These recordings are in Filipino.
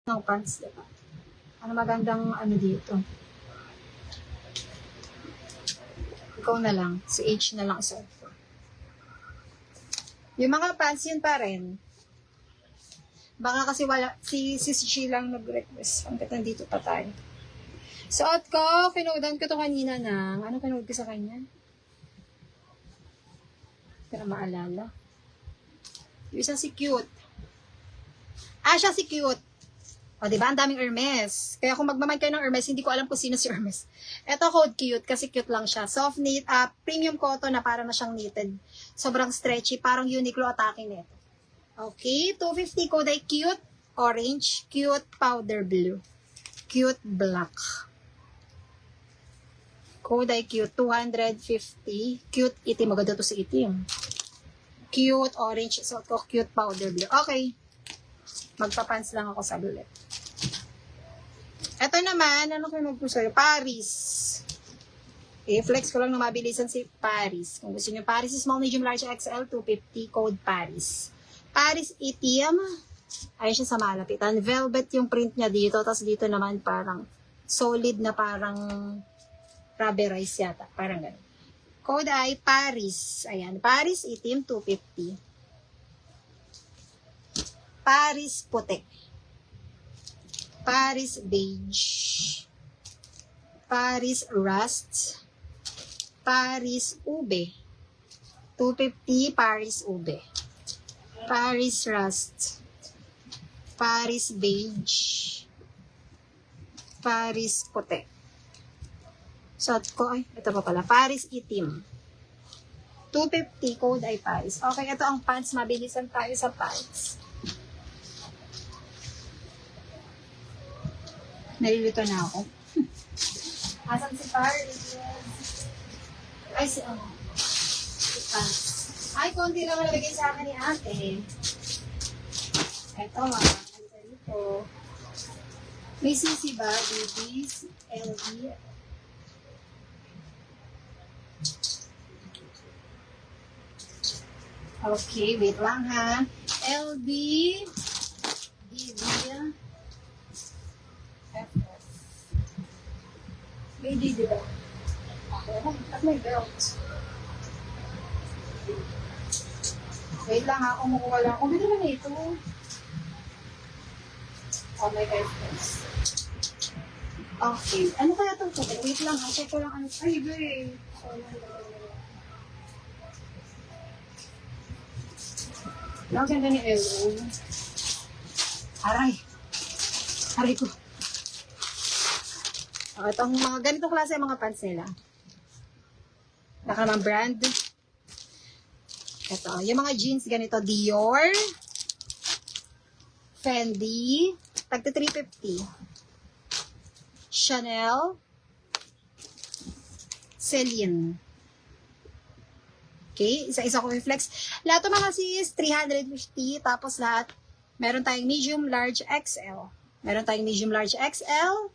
ng pants, diba? Ano magandang ano dito? Ikaw na lang. Si H na lang isa. Yung mga pants yun pa rin. Baka kasi wala, si Sheila lang nag-request. Hanggat nandito pa tayo. Suot ko, pinoodan ko to kanina ng, ano pinood ko sa kanya? Pero maalala. Yung isa si Cute. Siya si Cute. O, diba? Ang daming Hermes. Kaya kung magmamay kayo ng Hermes, hindi ko alam kung sino si Hermes. Ito code Cute kasi cute lang siya. Soft knit, premium cotton na parang na siyang knitted. Sobrang stretchy, parang Uniqlo Atake nito. Okay, 250 code ay Cute orange, Cute powder blue, Cute black. Code ay Cute 250, Cute itim. Maganda to si itim. Cute orange, so ko Cute powder blue. Okay. Magpapants lang ako sa bullet. Ito naman, ano kinuha ko sa'yo? Paris. I-flex ko lang na mabilisan si Paris. Kung gusto nyo, Paris is small, medium, large, XL, 250, code Paris. Paris itim. Ayun siya sa malapitan. Velvet yung print niya dito. Tapos dito naman parang solid na parang rubberized yata. Parang ganun. Code ay Paris. Ayan. Paris itim, 250. Paris puti. Paris beige. Paris rust. Paris ube. 250 Paris ube. Paris rust. Paris beige. Paris puti. Suot ko, ay, ito pa pala. Paris itim. 250 code ay Paris. Okay, ito ang pants. Mabilisan tayo sa pants. Nalilito na ako. Asan si Paris? Ay, si pants. Ay, konti lang nalagay sa akin ni ate. Ito, ano dito. May sisi ba? Babies, LD. Okay, wait lang ha. LB, DB, FF. May D, diba? Okay, at may belt. Wait lang ha, kumukuha lang. Kung naman ito. Oh my God. Okay. Ano kaya itong puti? Wait lang ha, check ko lang ano. Ay, babe. Ang ganda ni Elo. Aray. Aray ko. Okay, itong mga ganitong klase ang mga pants nila. Baka naman brand. Ito, yung mga jeans ganito, Dior, Fendi, tagta 350, Chanel, Celine. Okay, isa-isa ko reflex. Lahat ng mga sis, 350, tapos lahat, meron tayong medium, large, XL. Meron tayong medium, large, XL.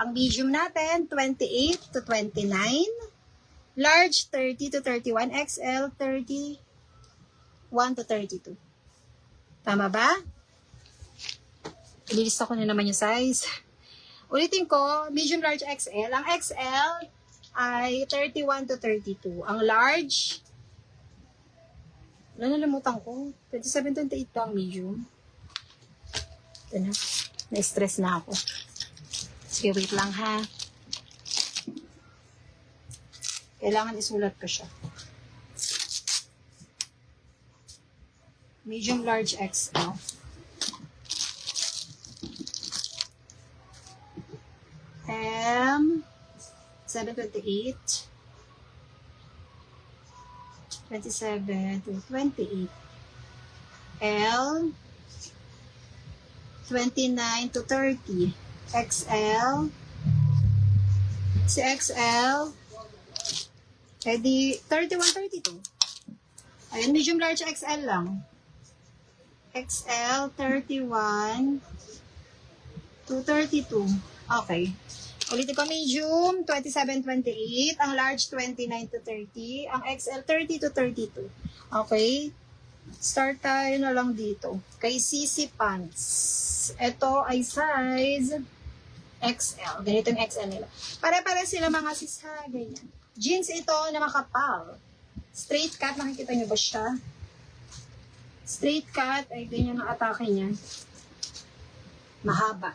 Ang medium natin, 28 to 29. Large, 30 to 31. XL, 30 1 to 32. Tama ba? Ililista ko na naman yung size. Ulitin ko, medium, large, XL. Ang XL ay 31 to 32. Ang large, nalalamutan ko. 27, 28 pa ang medium. Ito na. Na-stress na ako. Sige, wait lang ha. Kailangan isulat ko siya. Medium, large, XL. M, 728. 27 to 28. L, 29 to 30. XL. Si XL, edi 31, 32. Ayan, medium, large, XL lang. XL, 31 to 32. Okay. Ulitin ko, medium, 27, 28. Ang large, 29 to 30. Ang XL, 30 to 32. Okay. Start tayo na lang dito. Kay CC Pants. Ito ay size XL. Ganito yung XL nila. Pare-pare sila mga sis ha. Ganyan. Jeans ito na makapal. Straight cut. Nakikita nyo ba siya? Straight cut. Ay, ganyan ang atake niya. Mahaba.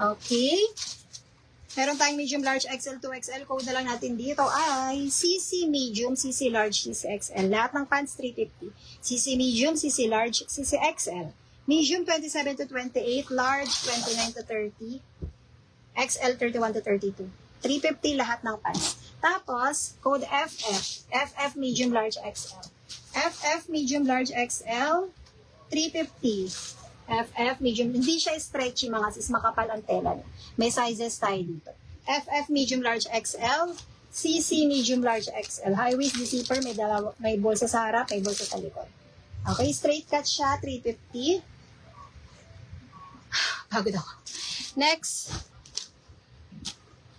Okay. Meron tayong medium, large, XL, 2XL. Code na lang natin dito ay CC medium, CC large, CC XL. Lahat ng pants 350. CC medium, CC large, CC XL. Medium 27 to 28, large 29 to 30, XL 31 to 32. 350 lahat ng pants. Tapos, code FF. FF medium, large, XL. FF medium, large, XL 350. FF medium, hindi siya stretchy mga sis, makapal ang tela niya. May sizes tayo dito. FF medium large XL, CC medium large XL. High waist zipper, may bulsa sa harap, may bulsa sa likod. Okay, straight cut siya, 350. Pagod ako. Next.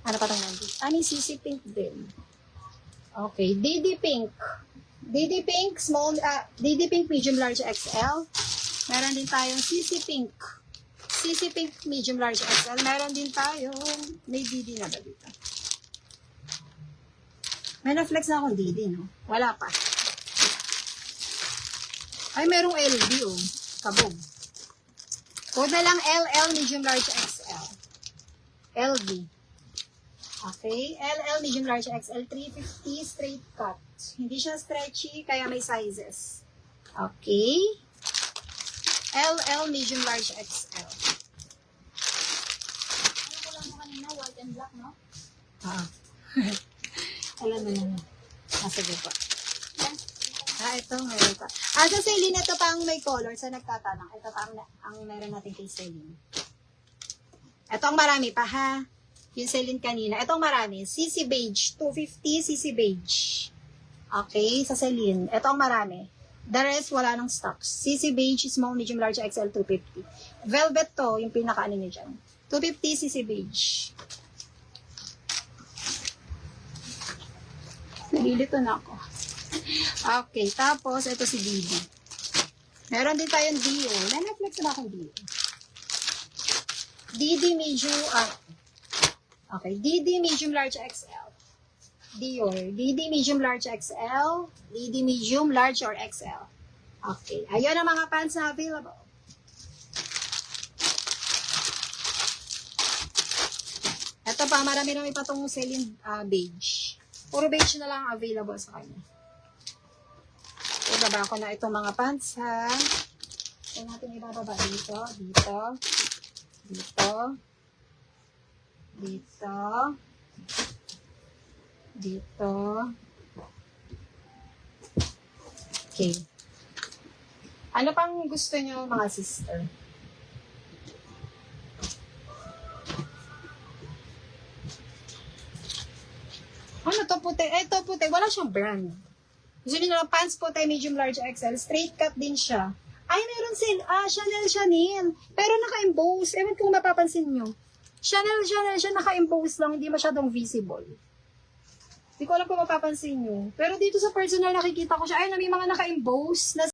Ano pa itong nandito? Ani CC pink din. Okay, DD pink. DD pink, DD pink medium large XL. Meron din tayong CC Pink. CC Pink medium large XL. Meron din tayong may DD na ba dito? May na-flex na akong DD, no? Wala pa. Ay, merong LB, oh. Kabog. Code na lang LL medium large XL. LB. Okay. LL medium large XL 350 straight cut. Hindi siya stretchy, kaya may sizes. Okay. LL medium large XL. Ano ko lang kanina, white and black, no? Alam mo yun. Sige po. Ito, meron pa. Sa Celine, ito pa ang may color sa nagtatanong. Ito pa ang meron natin kay Celine. Ito ang marami pa, ha? Yung Celine kanina. Ito ang marami. CC Beige, 250 CC Beige. Okay, sa Celine. Ito ang marami. The rest, wala nang stocks. CC Beige, small, medium, large, XL, 250. Velvet to, yung pinaka-ano nyo dyan. 250 CC Beige. Nalilito na ako. Okay, tapos, ito si DD. Meron din tayong Dio. Nana-flex na akong Dio. DD medium, okay, DD medium, large, XL. Dior. DD medium, large, XL. DD medium, large, or XL. Okay. Ayun ang mga pants na available. Ito pa, marami pa itong Celine beige. Puro beige na lang available sa kanya. Ibaba ko na itong mga pants, ha. Ito natin ibababa dito, dito, dito, dito, dito. Okay. Ano pang gusto nyo, mga sister? Ano to, puti? Ito puti, wala siyang brand. Gusto nyo na pants puti, medium, large, XL. Straight cut din siya. Ay, meron Chanel. Pero naka-emboss. Ewan kung mapapansin nyo. Chanel siya, naka-emboss lang, hindi masyadong visible. Hindi ko alam kung mapapansin nyo. Pero dito sa personal nakikita ko siya, ay, may mga naka-emboss na